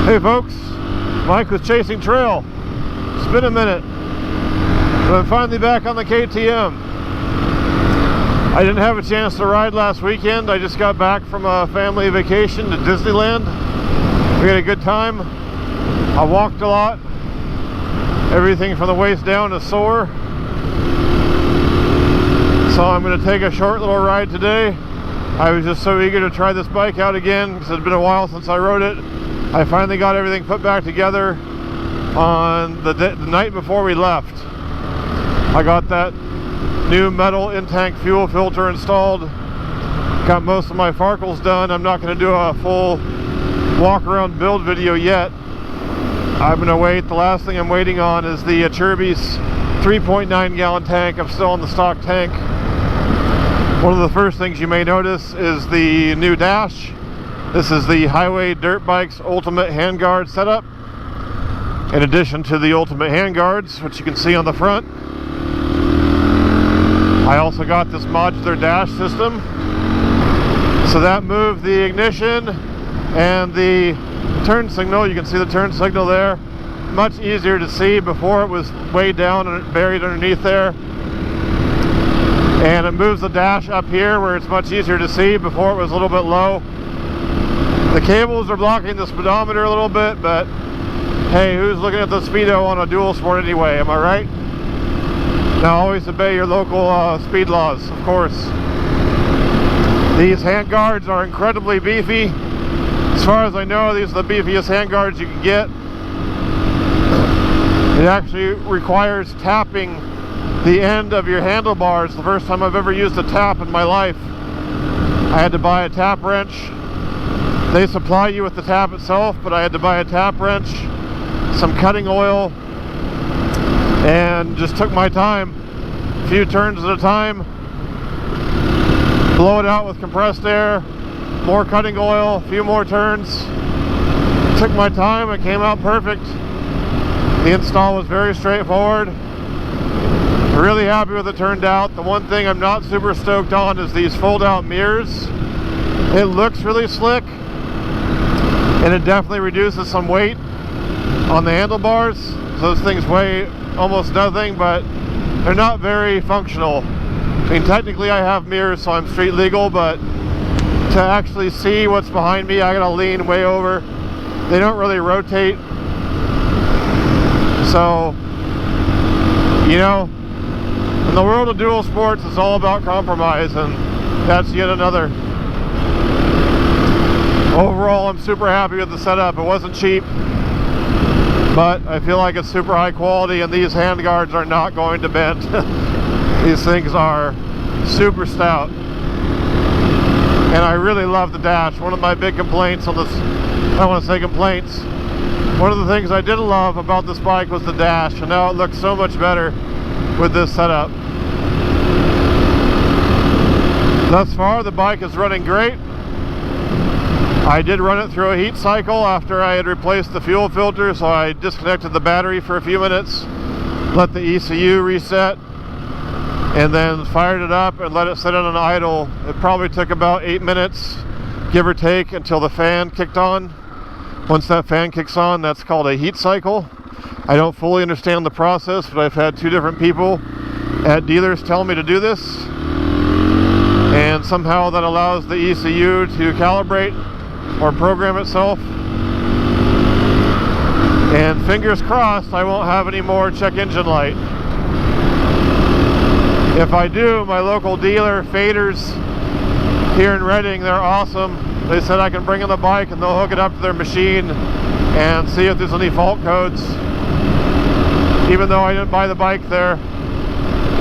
Hey folks, Mike with Chasing Trail. It's been a minute, but I'm finally back on the KTM. I didn't have a chance to ride last weekend. I just got back from a family vacation to Disneyland. We had a good time. I walked a lot. Everything from the waist down is sore. So I'm going to take a short little ride today. I was just so eager to try this bike out again because it had been a while since I rode it. I finally got everything put back together on the night before we left. I got that new metal in-tank fuel filter installed. Got most of my farkles done. I'm not going to do a full walk around build video yet. I'm going to wait. The last thing I'm waiting on is the Chirby's 3.9 gallon tank. I'm still on the stock tank. One of the first things you may notice is the new dash. This is the Highway Dirt Bikes Ultimate Handguard setup. In addition to the Ultimate Handguards, which you can see on the front, I also got this modular dash system. So that moved the ignition and the turn signal. You can see the turn signal there. Much easier to see. Before it was way down and buried underneath there. And it moves the dash up here where it's much easier to see. Before it was a little bit low. The cables are blocking the speedometer a little bit, but hey, who's looking at the speedo on a dual sport anyway, am I right? Now always obey your local speed laws, of course. These handguards are incredibly beefy. As far as I know, these are the beefiest handguards you can get. It actually requires tapping the end of your handlebars. The first time I've ever used a tap in my life. I had to buy a tap wrench. They supply you with the tap itself, but I had to buy a tap wrench, some cutting oil, and just took my time, a few turns at a time, blow it out with compressed air, more cutting oil, a few more turns. Took my time, it came out perfect. The install was very straightforward. Really happy with it turned out. The one thing I'm not super stoked on is these fold-out mirrors. It looks really slick, and it definitely reduces some weight on the handlebars. Those things weigh almost nothing, but they're not very functional. I mean, technically I have mirrors, so I'm street legal, but to actually see what's behind me, I gotta lean way over. They don't really rotate. So, you know, in the world of dual sports, it's all about compromise, and that's yet another. Overall, I'm super happy with the setup. It wasn't cheap, but I feel like it's super high quality, and these handguards are not going to bend. These things are super stout. And I really love the dash. One of my big complaints on this, I don't want to say complaints, one of the things I didn't love about this bike was the dash, and now it looks so much better with this setup. Thus far, the bike is running great. I did run it through a heat cycle after I had replaced the fuel filter, so I disconnected the battery for a few minutes, let the ECU reset, and then fired it up and let it sit on an idle. It probably took about 8 minutes, give or take, until the fan kicked on. Once that fan kicks on, that's called a heat cycle. I don't fully understand the process, but I've had 2 different people at dealers tell me to do this, and somehow that allows the ECU to calibrate or program itself. And fingers crossed I won't have any more check engine light. If I do, my local dealer, Faders, here in Reading, they're awesome. They said I can bring in the bike and they'll hook it up to their machine and see if there's any fault codes. Even though I didn't buy the bike there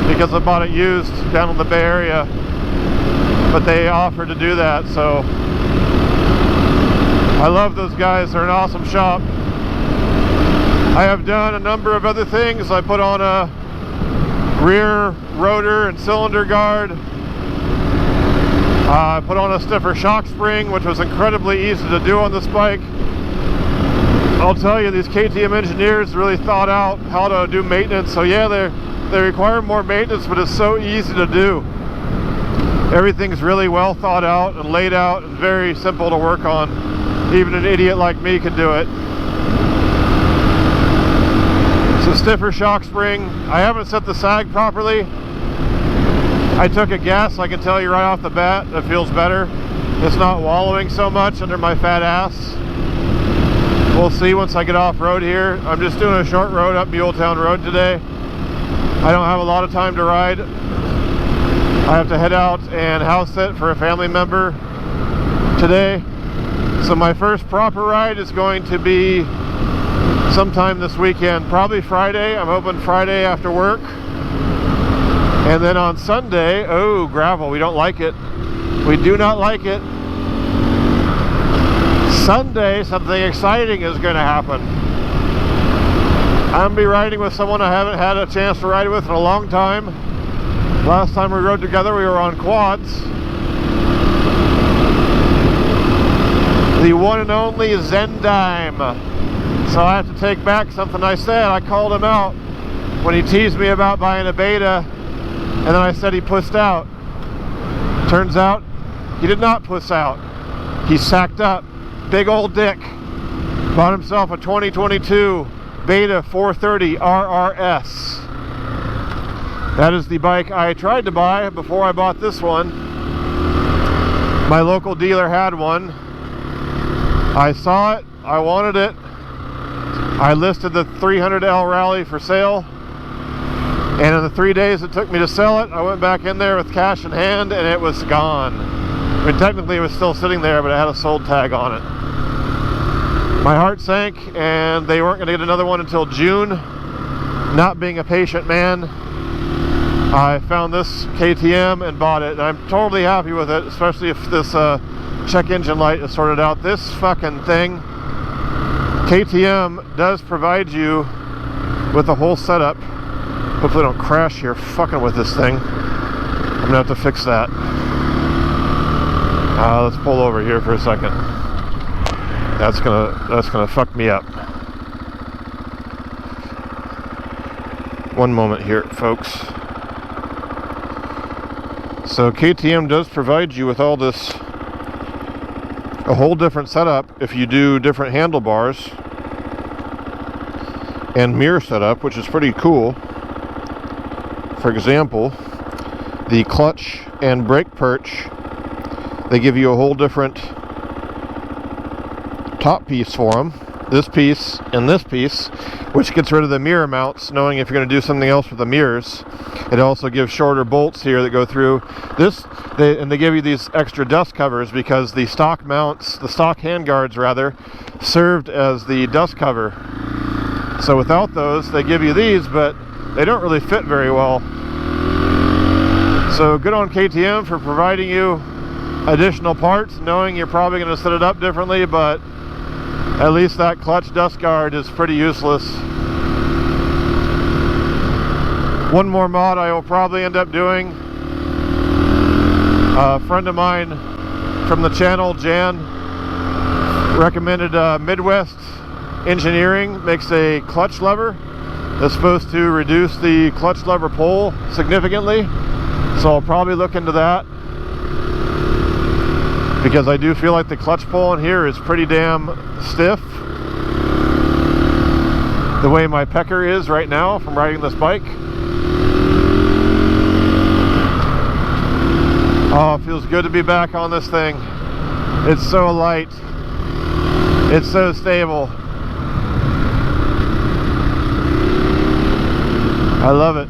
because I bought it used down in the Bay Area, but they offered to do that, so I love those guys. They're an awesome shop. I have done a number of other things. I put on a rear rotor and cylinder guard. I put on a stiffer shock spring, which was incredibly easy to do on this bike. I'll tell you, these KTM engineers really thought out how to do maintenance. So yeah, they require more maintenance, but it's so easy to do. Everything's really well thought out and laid out and very simple to work on. Even an idiot like me can do it. It's a stiffer shock spring. I haven't set the sag properly. I took a guess. I can tell you right off the bat it feels better. It's not wallowing so much under my fat ass. We'll see once I get off road here. I'm just doing a short road up Muletown Road today. I don't have a lot of time to ride. I have to head out and house sit for a family member today. So my first proper ride is going to be sometime this weekend, probably Friday. I'm hoping Friday after work. And then on Sunday, oh, gravel, we don't like it. We do not like it. Sunday, something exciting is going to happen. I'm going to be riding with someone I haven't had a chance to ride with in a long time. Last time we rode together, we were on quads. The one and only ZenDiime. So I have to take back something I said. I called him out when he teased me about buying a beta, and then I said he pussed out. Turns out he did not puss out. He sacked up. Big old dick. Bought himself a 2022 Beta 430 RRS. That is the bike I tried to buy before I bought this one. My local dealer had one. I saw it. I wanted it. I listed the 300L Rally for sale. And in the 3 days it took me to sell it, I went back in there with cash in hand and it was gone. I mean, technically it was still sitting there, but it had a sold tag on it. My heart sank, and they weren't going to get another one until June. Not being a patient man, I found this KTM and bought it, and I'm totally happy with it, especially if this check engine light is sorted out. This fucking thing, KTM does provide you with a whole setup. Hopefully I don't crash here fucking with this thing. I'm gonna have to fix that. Let's pull over here for a second. That's gonna fuck me up. One moment here, folks. So KTM does provide you with all this, a whole different setup if you do different handlebars and mirror setup, which is pretty cool. For example, the clutch and brake perch, they give you a whole different top piece for them. This piece and this piece, which gets rid of the mirror mounts, knowing if you're going to do something else with the mirrors. It also gives shorter bolts here that go through this, and they give you these extra dust covers because the stock mounts, the stock handguards rather, served as the dust cover. So without those, they give you these, but they don't really fit very well. So good on KTM for providing you additional parts, knowing you're probably going to set it up differently, but at least that clutch dust guard is pretty useless. One more mod I will probably end up doing. A friend of mine from the channel, Jan, recommended Midwest Engineering makes a clutch lever that's supposed to reduce the clutch lever pull significantly. So I'll probably look into that, because I do feel like the clutch pull in here is pretty damn stiff. The way my pecker is right now from riding this bike. Oh, it feels good to be back on this thing. It's so light. It's so stable. I love it.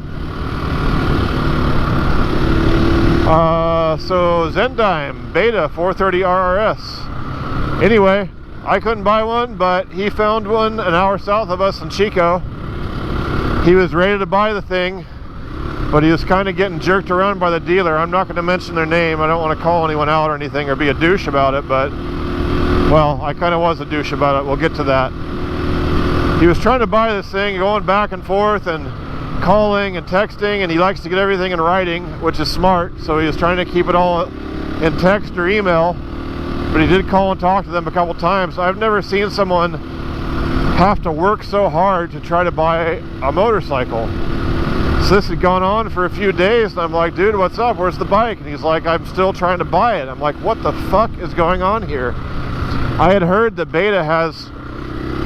So ZenDiime Beta 430 RRS. Anyway, I couldn't buy one, but he found one an hour south of us in Chico. He was ready to buy the thing, but he was kind of getting jerked around by the dealer. I'm not going to mention their name. I don't want to call anyone out or anything or be a douche about it, but, well, I kind of was a douche about it. We'll get to that. He was trying to buy this thing, going back and forth and calling and texting, and he likes to get everything in writing, which is smart, so he was trying to keep it all in text or email, but he did call and talk to them a couple times. I've never seen someone have to work so hard to try to buy a motorcycle. So this had gone on for a few days, and I'm like, dude, what's up? Where's the bike? And he's like, I'm still trying to buy it. I'm like, what the fuck is going on here? I had heard that Beta has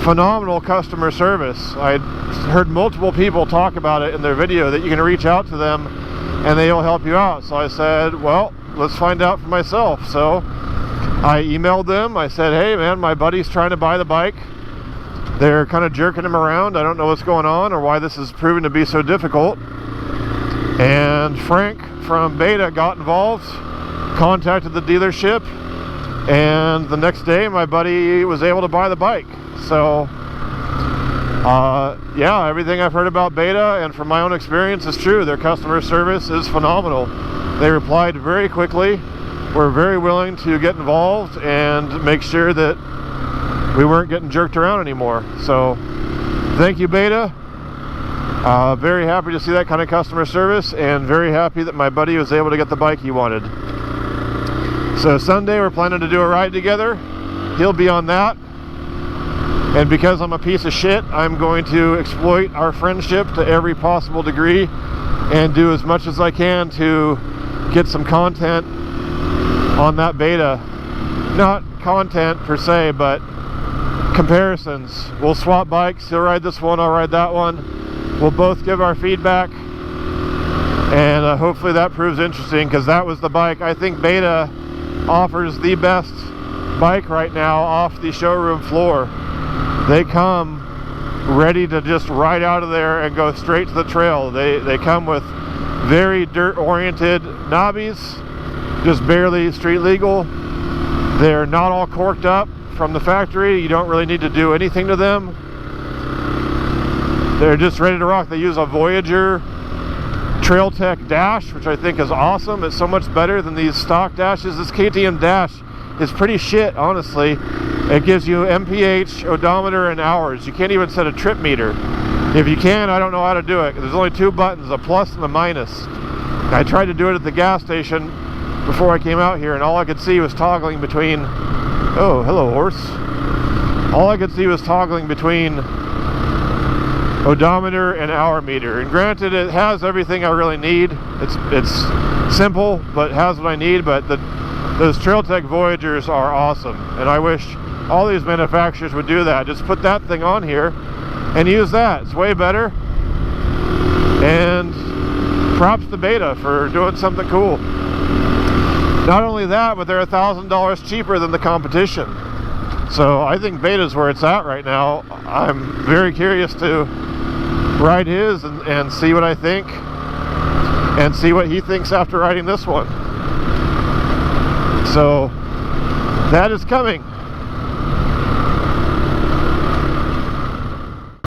phenomenal customer service. I heard multiple people talk about it in their video that you can reach out to them and they'll help you out. So I said, well, let's find out for myself. So I emailed them. I said, hey man, my buddy's trying to buy the bike. They're kind of jerking him around. I don't know what's going on or why this is proving to be so difficult. And Frank from Beta got involved, contacted the dealership, and the next day my buddy was able to buy the bike. So yeah, everything I've heard about Beta and from my own experience is true. Their customer service is phenomenal. They replied very quickly, were very willing to get involved and make sure that we weren't getting jerked around anymore. So thank you, Beta. Very happy to see that kind of customer service, and very happy that my buddy was able to get the bike he wanted. So Sunday we're planning to do a ride together. He'll be on that. And because I'm a piece of shit, I'm going to exploit our friendship to every possible degree and do as much as I can to get some content on that Beta. Not content per se, but comparisons. We'll swap bikes. He'll ride this one, I'll ride that one. We'll both give our feedback, and hopefully that proves interesting, because that was the bike. I think Beta offers the best bike right now off the showroom floor. They come ready to just ride out of there and go straight to the trail. They come with very dirt-oriented knobbies, just barely street legal. They're not all corked up from the factory. You don't really need to do anything to them. They're just ready to rock. They use a Voyager Trail Tech dash, which I think is awesome. It's so much better than these stock dashes. This KTM dash is pretty shit, honestly. It gives you MPH, odometer, and hours. You can't even set a trip meter. If you can, I don't know how to do it. There's only two buttons, a plus and a minus. I tried to do it at the gas station before I came out here, and all I could see was toggling between... Oh, hello, horse. All I could see was toggling between odometer and hour meter. And granted, it has everything I really need. It's simple, but it has what I need. But those Trail Tech Voyagers are awesome, and I wish all these manufacturers would do that. Just put that thing on here and use that. It's way better. And props to Beta for doing something cool. Not only that, but they're $1,000 cheaper than the competition. So I think Beta's where it's at right now. I'm very curious to ride his and see what I think, and see what he thinks after riding this one. So that is coming.